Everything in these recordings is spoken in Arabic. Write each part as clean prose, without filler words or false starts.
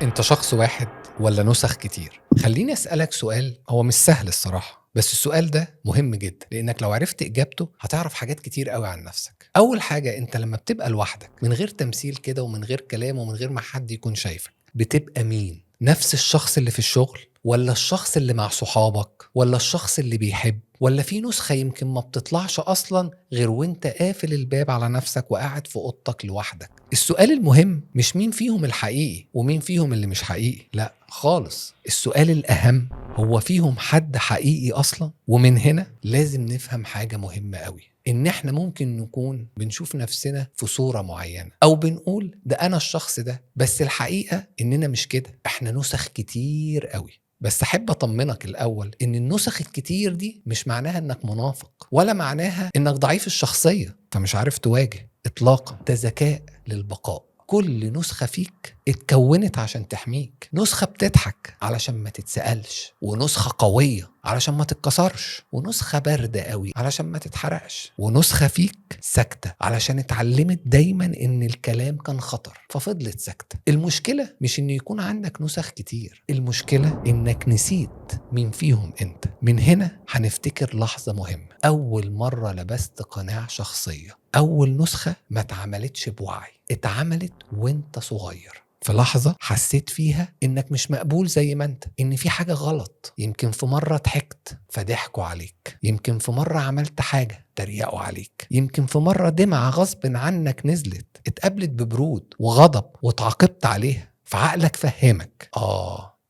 انت شخص واحد ولا نسخ كتير؟ خليني اسألك سؤال هو مش سهل الصراحة، بس السؤال ده مهم جدا لانك لو عرفت اجابته هتعرف حاجات كتير قوي عن نفسك. اول حاجة، انت لما بتبقى لوحدك من غير تمثيل كده ومن غير كلام ومن غير ما حد يكون شايفك، بتبقى مين؟ نفس الشخص اللي في الشغل، ولا الشخص اللي مع صحابك، ولا الشخص اللي بيحب، ولا في نسخة يمكن ما بتطلعش أصلا غير وانت قافل الباب على نفسك وقاعد في أوضتك لوحدك؟ السؤال المهم مش مين فيهم الحقيقي ومين فيهم اللي مش حقيقي، لا خالص. السؤال الأهم هو فيهم حد حقيقي أصلا؟ ومن هنا لازم نفهم حاجة مهمة قوي، إن إحنا ممكن نكون بنشوف نفسنا في صورة معينة أو بنقول ده أنا الشخص ده، بس الحقيقة إننا مش كده، إحنا نسخ كتير قوي. بس أحب أطمنك الأول إن النسخ الكتير دي مش معناها إنك منافق، ولا معناها إنك ضعيف الشخصية فمش عارف تواجه إطلاقا. ده ذكاء للبقاء. كل نسخة فيك اتكونت عشان تحميك. نسخة بتضحك علشان ما تتسألش، ونسخة قوية علشان ما تتكسرش، ونسخة باردة قوي علشان ما تتحرقش، ونسخة فيك ساكتة علشان اتعلمت دايما ان الكلام كان خطر ففضلت ساكتة. المشكلة مش ان يكون عندك نسخ كتير، المشكلة انك نسيت مين فيهم انت. من هنا هنفتكر لحظة مهمة، اول مرة لبست قناع شخصية. اول نسخة ما اتعملتش بوعي، اتعملت وانت صغير، في لحظة حسيت فيها إنك مش مقبول زي ما أنت، إن في حاجة غلط. يمكن في مرة ضحكت فضحكوا عليك، يمكن في مرة عملت حاجة تريقوا عليك، يمكن في مرة دمعة غصب عنك نزلت اتقابلت ببرود وغضب واتعاقبت عليها، فعقلك فهمك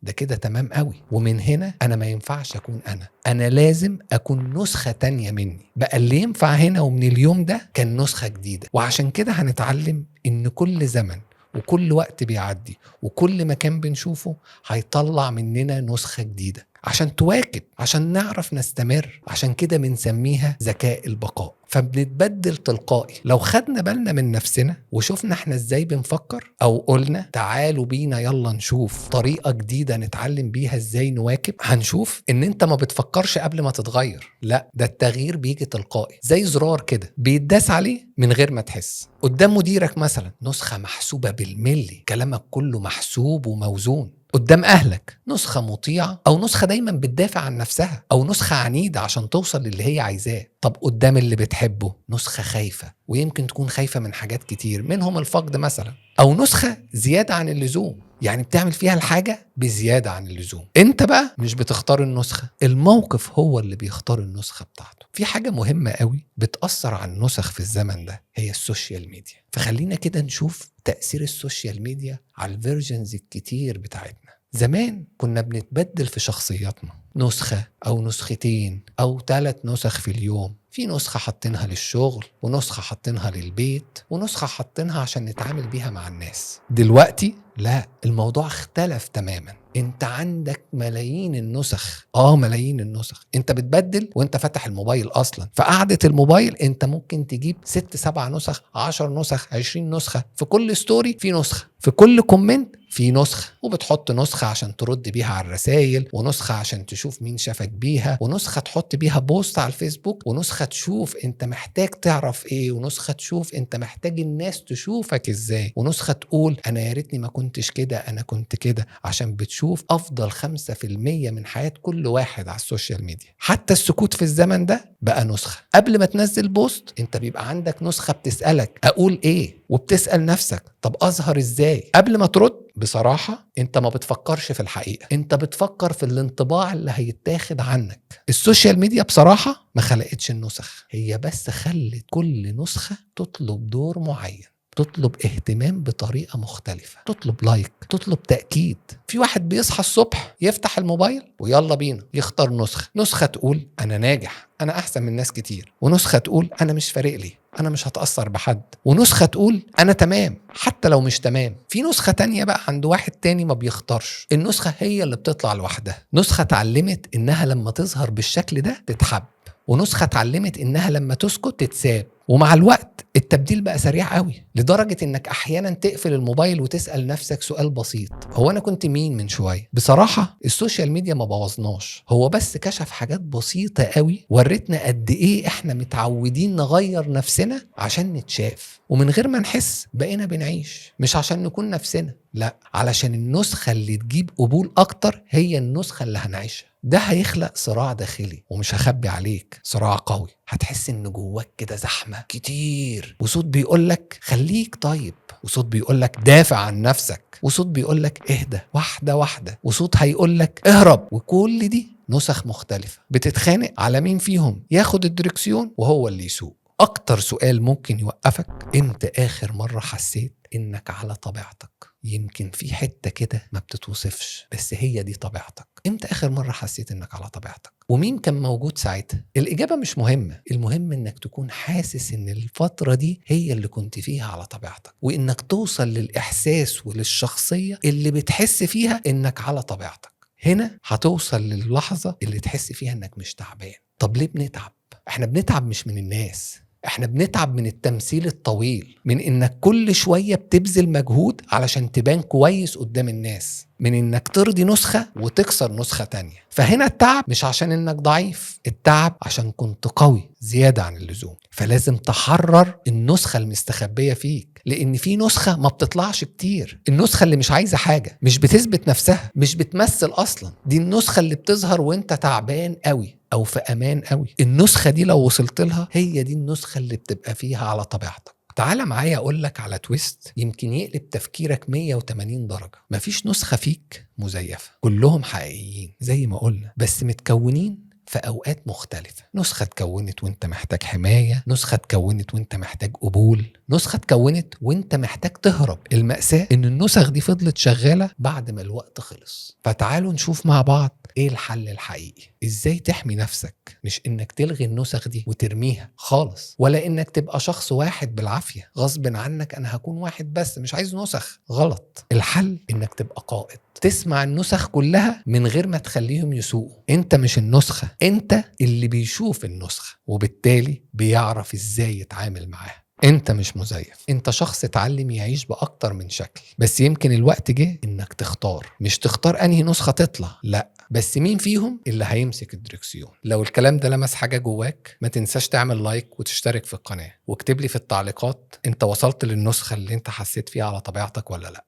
ده كده تمام قوي. ومن هنا أنا ما ينفعش أكون أنا لازم أكون نسخة تانية مني. بقى اللي ينفع هنا ومن اليوم ده كان نسخة جديدة. وعشان كده هنتعلم إن كل زمن وكل وقت بيعدي وكل مكان بنشوفه هيطلع مننا نسخة جديدة عشان تواكب، عشان نعرف نستمر. عشان كده بنسميها ذكاء البقاء. فبنتبدل تلقائي لو خدنا بالنا من نفسنا وشوفنا احنا ازاي بنفكر، او قلنا تعالوا بينا يلا نشوف طريقة جديدة نتعلم بيها ازاي نواكب، هنشوف ان انت ما بتفكرش قبل ما تتغير. لا، ده التغيير بيجي تلقائي زي زرار كده بيتداس عليه من غير ما تحس. قدام مديرك مثلا نسخة محسوبة بالملي، كلامك كله محسوب وموزون. قدام أهلك نسخة مطيعة، أو نسخة دايما بتدافع عن نفسها، أو نسخة عنيدة عشان توصل للي هي عايزاه. طب قدام اللي بتحبه نسخة خايفة، ويمكن تكون خايفة من حاجات كتير منهم الفقد مثلا، أو نسخة زيادة عن اللزوم، يعني بتعمل فيها الحاجة بزيادة عن اللزوم. انت بقى مش بتختار النسخة، الموقف هو اللي بيختار النسخة بتاعته. في حاجة مهمة قوي بتأثر على النسخ في الزمن ده، هي السوشيال ميديا. فخلينا كده نشوف تأثير السوشيال ميديا على الفيرجنز الكتير بتاعتنا. زمان كنا بنتبدل في شخصياتنا، نسخة أو نسختين أو 3 نسخ في اليوم. في نسخة حاطينها للشغل، ونسخة حاطينها للبيت، ونسخة حاطينها عشان نتعامل بيها مع الناس. دلوقتي لا، الموضوع اختلف تماما. انت عندك ملايين النسخ، ملايين النسخ. انت بتبدل وانت فتح الموبايل اصلا. فقعدة الموبايل انت ممكن تجيب 6-7 نسخ، 10 نسخ، 20 نسخة. في كل ستوري في نسخة، في كل كومنت في نسخة، وبتحط نسخة عشان ترد بيها على الرسائل، ونسخة عشان تشوف مين شافك بيها، ونسخة تحط بيها بوست على الفيسبوك، ونسخة تشوف انت محتاج تعرف ايه، ونسخة تشوف انت محتاج الناس تشوفك ازاي، ونسخة تقول انا يا ريتني ما كنتش كده، انا كنت كده. عشان بتشوف افضل 5% من حياة كل واحد على السوشيال ميديا. حتى السكوت في الزمن ده بقى نسخة. قبل ما تنزل بوست انت بيبقى عندك نسخة بتسألك اقول ايه، وبتسأل نفسك طب اظهر ازاي. قبل ما ترد بصراحة انت ما بتفكرش في الحقيقة، انت بتفكر في الانطباع اللي هيتاخد عنك. السوشيال ميديا بصراحة ما خلقتش النسخ، هي بس خلت كل نسخة تطلب دور معين، تطلب اهتمام بطريقة مختلفة، تطلب لايك، تطلب تأكيد. في واحد بيصحى الصبح يفتح الموبايل ويلا بينا يختار نسخة تقول أنا ناجح، أنا أحسن من ناس كتير، ونسخة تقول أنا مش فارق لي، أنا مش هتأثر بحد، ونسخة تقول أنا تمام حتى لو مش تمام. في نسخة تانية بقى عند واحد تاني ما بيختارش، النسخة هي اللي بتطلع لوحدها. نسخة اتعلمت إنها لما تظهر بالشكل ده تتحب، ونسخة اتعلمت انها لما تسكت تتساب. ومع الوقت التبديل بقى سريع قوي، لدرجة انك احيانا تقفل الموبايل وتسأل نفسك سؤال بسيط: هو انا كنت مين من شوية؟ بصراحة السوشيال ميديا ما بوظناش، هو بس كشف حاجات بسيطة قوي ورتنا قد ايه احنا متعودين نغير نفسنا عشان نتشاف، ومن غير ما نحس بقينا بنعيش مش عشان نكون نفسنا، لا، علشان النسخة اللي تجيب قبول اكتر هي النسخة اللي هنعيشها. ده هيخلق صراع داخلي، ومش هخبي عليك صراع قوي. هتحس ان جواك كده زحمة كتير، وصوت بيقولك خليك طيب، وصوت بيقولك دافع عن نفسك، وصوت بيقولك اهدى واحدة واحدة، وصوت هيقولك اهرب. وكل دي نسخ مختلفة بتتخانق على مين فيهم ياخد الدركسيون وهو اللي يسوق. اكتر سؤال ممكن يوقفك: امتى اخر مرة حسيت انك على طبيعتك؟ يمكن في حتة كده ما بتتوصفش، بس هي دي طبيعتك. امتى اخر مرة حسيت انك على طبيعتك؟ ومين كان موجود ساعتها؟ الاجابة مش مهمة، المهم انك تكون حاسس ان الفترة دي هي اللي كنت فيها على طبيعتك، وانك توصل للاحساس وللشخصية اللي بتحس فيها انك على طبيعتك. هنا هتوصل للحظة اللي تحس فيها انك مش تعبان. طب ليه بنتعب؟ احنا بنتعب مش من الناس، احنا بنتعب من التمثيل الطويل، من انك كل شوية بتبذل مجهود علشان تبان كويس قدام الناس، من انك ترضي نسخة وتكسر نسخة تانية. فهنا التعب مش عشان انك ضعيف، التعب عشان كنت قوي زيادة عن اللزوم. فلازم تحرر النسخة المستخبية فيك، لان في نسخة ما بتطلعش كتير، النسخة اللي مش عايزة حاجة، مش بتثبت نفسها، مش بتمثل اصلا. دي النسخة اللي بتظهر وانت تعبان قوي او في امان قوي. النسخة دي لو وصلت لها هي دي النسخة اللي بتبقى فيها على طبيعتك. تعال معايا اقولك على تويست يمكن يقلب تفكيرك 180 درجة. مفيش نسخة فيك مزيفة، كلهم حقيقيين زي ما قلنا، بس متكونين في أوقات مختلفة. نسخة اتكونت وانت محتاج حماية، نسخة اتكونت وانت محتاج قبول، نسخة اتكونت وانت محتاج تهرب. المأساة ان النسخ دي فضلت شغالة بعد ما الوقت خلص. فتعالوا نشوف مع بعض ايه الحل الحقيقي، ازاي تحمي نفسك. مش انك تلغي النسخ دي وترميها خالص، ولا انك تبقى شخص واحد بالعافية غصب عنك. انا هكون واحد بس مش عايز نسخ، غلط. الحل انك تبقى قائد، تسمع النسخ كلها من غير ما تخليهم يسوقوا. انت مش النسخة، انت اللي بيشوف النسخة، وبالتالي بيعرف ازاي يتعامل معاها. انت مش مزيف، انت شخص اتعلم يعيش بأكتر من شكل. بس يمكن الوقت جه انك تختار، مش تختار انهي نسخة تطلع، لا، بس مين فيهم اللي هيمسك الدركسيون. لو الكلام ده لمس حاجة جواك ما تنساش تعمل لايك وتشترك في القناة، واكتب لي في التعليقات انت وصلت للنسخة اللي انت حسيت فيها على طبيعتك ولا لا.